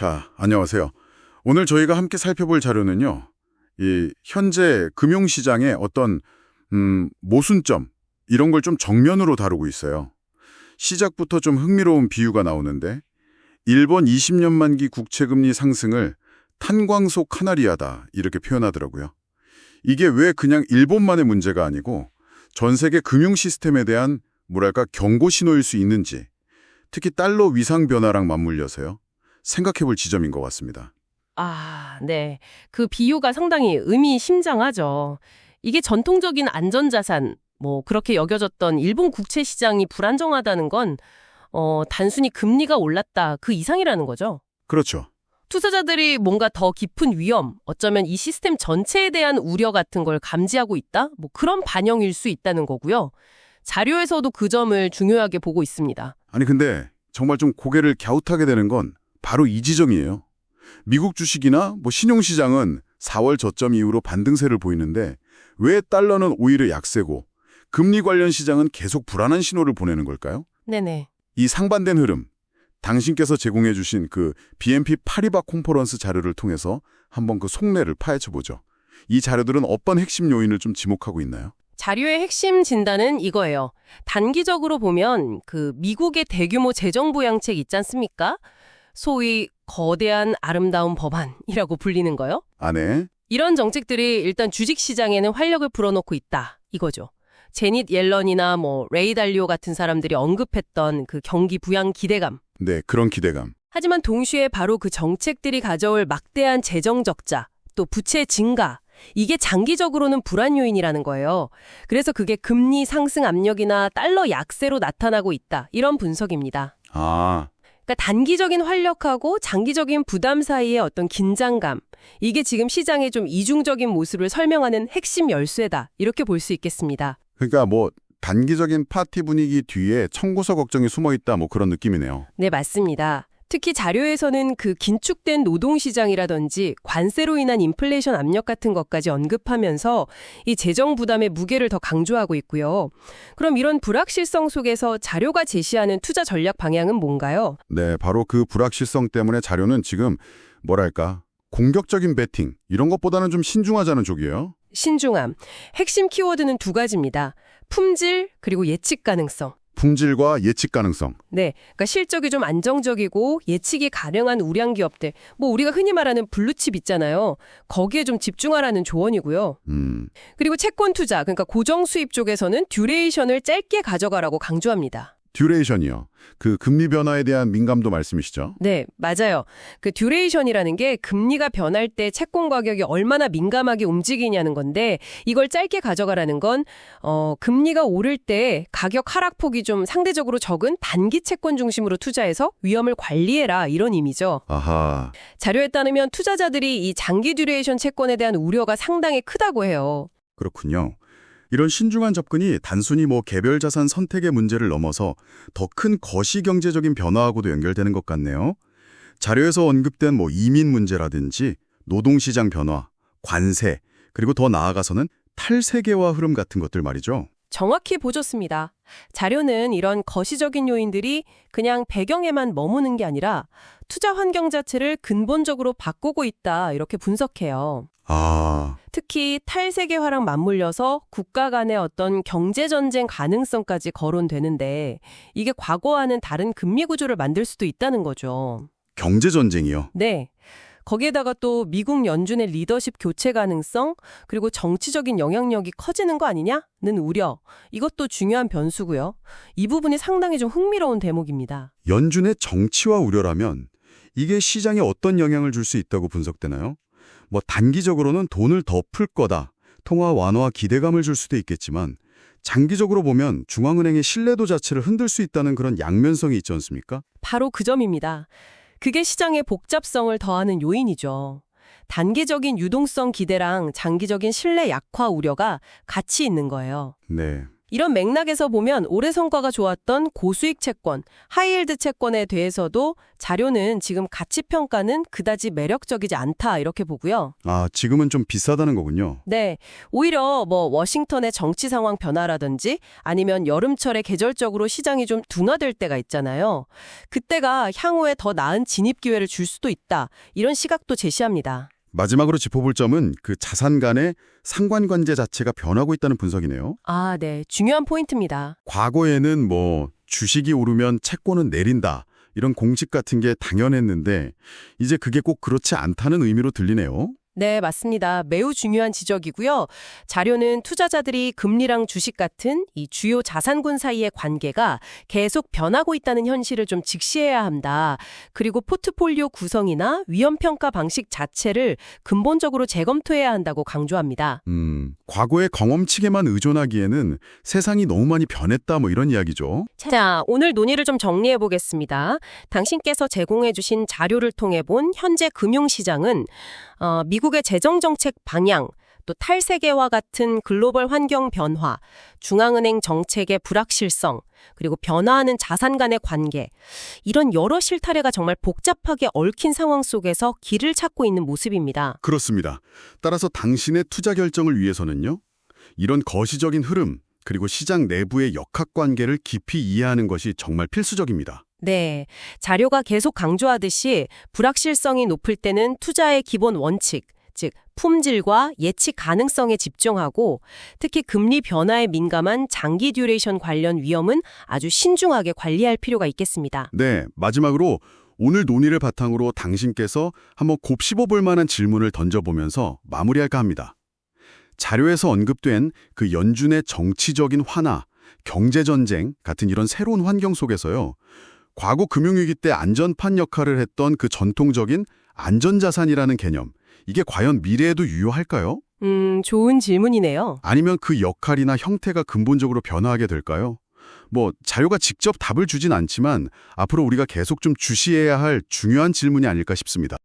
자, 안녕하세요. 오늘 저희가 함께 살펴볼 자료는요. 이 현재 금융시장의 어떤 모순점 이런 걸 좀 정면으로 다루고 있어요. 시작부터 좀 흥미로운 비유가 나오는데 일본 20년 만기 국채금리 상승을 탄광소 카나리아다 이렇게 표현하더라고요. 이게 왜 그냥 일본만의 문제가 아니고 전 세계 금융 시스템에 대한 뭐랄까 경고 신호일 수 있는지 특히 달러 위상 변화랑 맞물려서요. 생각해볼 지점인 것 같습니다. 아, 네. 그 비유가 상당히 의미심장하죠. 이게 전통적인 안전자산, 그렇게 여겨졌던 일본 국채 시장이 불안정하다는 건 단순히 금리가 올랐다 그 이상이라는 거죠. 그렇죠. 투자자들이 뭔가 더 깊은 위험, 어쩌면 이 시스템 전체에 대한 우려 같은 걸 감지하고 있다? 그런 반영일 수 있다는 거고요. 자료에서도 그 점을 중요하게 보고 있습니다. 아니 근데 정말 좀 고개를 갸웃하게 되는 건 바로 이 지점이에요. 미국 주식이나 신용시장은 4월 저점 이후로 반등세를 보이는데 왜 달러는 오히려 약세고 금리 관련 시장은 계속 불안한 신호를 보내는 걸까요? 네네. 이 상반된 흐름, 당신께서 제공해 주신 그 BNP 파리바 콘퍼런스 자료를 통해서 한번 그 속내를 파헤쳐보죠. 이 자료들은 어떤 핵심 요인을 좀 지목하고 있나요? 자료의 핵심 진단은 이거예요. 단기적으로 보면 그 미국의 대규모 재정 부양책 있지 않습니까? 소위 거대한 아름다운 법안이라고 불리는 거요. 네. 이런 정책들이 일단 주식시장에는 활력을 불어넣고 있다 이거죠. 제닛 옐런이나 레이 달리오 같은 사람들이 언급했던 그 경기 부양 기대감. 네, 그런 기대감. 하지만 동시에 바로 그 정책들이 가져올 막대한 재정 적자, 또 부채 증가, 이게 장기적으로는 불안 요인이라는 거예요. 그래서 그게 금리 상승 압력이나 달러 약세로 나타나고 있다. 이런 분석입니다. 그러니까 단기적인 활력하고 장기적인 부담 사이의 어떤 긴장감, 이게 지금 시장의 좀 이중적인 모습을 설명하는 핵심 열쇠다. 이렇게 볼 수 있겠습니다. 그러니까 단기적인 파티 분위기 뒤에 청구서 걱정이 숨어 있다 그런 느낌이네요. 네, 맞습니다. 특히 자료에서는 그 긴축된 노동시장이라든지 관세로 인한 인플레이션 압력 같은 것까지 언급하면서 이 재정 부담의 무게를 더 강조하고 있고요. 그럼 이런 불확실성 속에서 자료가 제시하는 투자 전략 방향은 뭔가요? 네, 바로 그 불확실성 때문에 자료는 지금 공격적인 베팅 이런 것보다는 좀 신중하자는 쪽이에요. 신중함. 핵심 키워드는 두 가지입니다. 품질 그리고 예측 가능성. 품질과 예측 가능성. 네, 그러니까 실적이 좀 안정적이고 예측이 가능한 우량 기업들, 우리가 흔히 말하는 블루칩 있잖아요. 거기에 좀 집중하라는 조언이고요. 그리고 채권 투자, 그러니까 고정 수입 쪽에서는 듀레이션을 짧게 가져가라고 강조합니다. 듀레이션이요. 그 금리 변화에 대한 민감도 말씀이시죠? 네, 맞아요. 그 듀레이션이라는 게 금리가 변할 때 채권 가격이 얼마나 민감하게 움직이냐는 건데 이걸 짧게 가져가라는 건 금리가 오를 때 가격 하락폭이 좀 상대적으로 적은 단기 채권 중심으로 투자해서 위험을 관리해라 이런 의미죠. 아하. 자료에 따르면 투자자들이 이 장기 듀레이션 채권에 대한 우려가 상당히 크다고 해요. 그렇군요. 이런 신중한 접근이 단순히 개별 자산 선택의 문제를 넘어서 더 큰 거시경제적인 변화하고도 연결되는 것 같네요. 자료에서 언급된 이민 문제라든지 노동시장 변화, 관세, 그리고 더 나아가서는 탈세계화 흐름 같은 것들 말이죠. 정확히 보셨습니다. 자료는 이런 거시적인 요인들이 그냥 배경에만 머무는 게 아니라 투자 환경 자체를 근본적으로 바꾸고 있다 이렇게 분석해요. 특히 탈세계화랑 맞물려서 국가 간의 어떤 경제전쟁 가능성까지 거론되는데 이게 과거와는 다른 금리 구조를 만들 수도 있다는 거죠. 경제전쟁이요? 네. 거기에다가 또 미국 연준의 리더십 교체 가능성, 그리고 정치적인 영향력이 커지는 거 아니냐는 우려, 이것도 중요한 변수고요. 이 부분이 상당히 좀 흥미로운 대목입니다. 연준의 정치화 우려라면 이게 시장에 어떤 영향을 줄 수 있다고 분석되나요? 단기적으로는 돈을 더 풀 거다, 통화 완화 기대감을 줄 수도 있겠지만 장기적으로 보면 중앙은행의 신뢰도 자체를 흔들 수 있다는 그런 양면성이 있지 않습니까? 바로 그 점입니다. 그게 시장의 복잡성을 더하는 요인이죠. 단기적인 유동성 기대랑 장기적인 신뢰 약화 우려가 같이 있는 거예요. 네. 이런 맥락에서 보면 올해 성과가 좋았던 고수익 채권, 하이힐드 채권에 대해서도 자료는 지금 가치 평가는 그다지 매력적이지 않다 이렇게 보고요. 아, 지금은 좀 비싸다는 거군요. 네, 오히려 워싱턴의 정치 상황 변화라든지 아니면 여름철에 계절적으로 시장이 좀 둔화될 때가 있잖아요. 그때가 향후에 더 나은 진입 기회를 줄 수도 있다. 이런 시각도 제시합니다. 마지막으로 짚어볼 점은 그 자산 간의 상관관계 자체가 변하고 있다는 분석이네요. 아, 네. 중요한 포인트입니다. 과거에는 주식이 오르면 채권은 내린다. 이런 공식 같은 게 당연했는데 이제 그게 꼭 그렇지 않다는 의미로 들리네요. 네, 맞습니다. 매우 중요한 지적이고요. 자료는 투자자들이 금리랑 주식 같은 이 주요 자산군 사이의 관계가 계속 변하고 있다는 현실을 좀 직시해야 한다. 그리고 포트폴리오 구성이나 위험평가 방식 자체를 근본적으로 재검토해야 한다고 강조합니다. 과거의 경험치에만 의존하기에는 세상이 너무 많이 변했다 이런 이야기죠. 자, 오늘 논의를 좀 정리해 보겠습니다. 당신께서 제공해 주신 자료를 통해 본 현재 금융시장은 미국의 재정정책 방향, 또 탈세계와 같은 글로벌 환경 변화, 중앙은행 정책의 불확실성, 그리고 변화하는 자산 간의 관계, 이런 여러 실타래가 정말 복잡하게 얽힌 상황 속에서 길을 찾고 있는 모습입니다. 그렇습니다. 따라서 당신의 투자 결정을 위해서는요. 이런 거시적인 흐름, 그리고 시장 내부의 역학관계를 깊이 이해하는 것이 정말 필수적입니다. 네, 자료가 계속 강조하듯이 불확실성이 높을 때는 투자의 기본 원칙, 즉 품질과 예측 가능성에 집중하고 특히 금리 변화에 민감한 장기 듀레이션 관련 위험은 아주 신중하게 관리할 필요가 있겠습니다. 네, 마지막으로 오늘 논의를 바탕으로 당신께서 한번 곱씹어볼 만한 질문을 던져보면서 마무리할까 합니다. 자료에서 언급된 그 연준의 정치적인 환화, 경제전쟁 같은 이런 새로운 환경 속에서요. 과거 금융위기 때 안전판 역할을 했던 그 전통적인 안전자산이라는 개념, 이게 과연 미래에도 유효할까요? 좋은 질문이네요. 아니면 그 역할이나 형태가 근본적으로 변화하게 될까요? 자료가 직접 답을 주진 않지만 앞으로 우리가 계속 좀 주시해야 할 중요한 질문이 아닐까 싶습니다.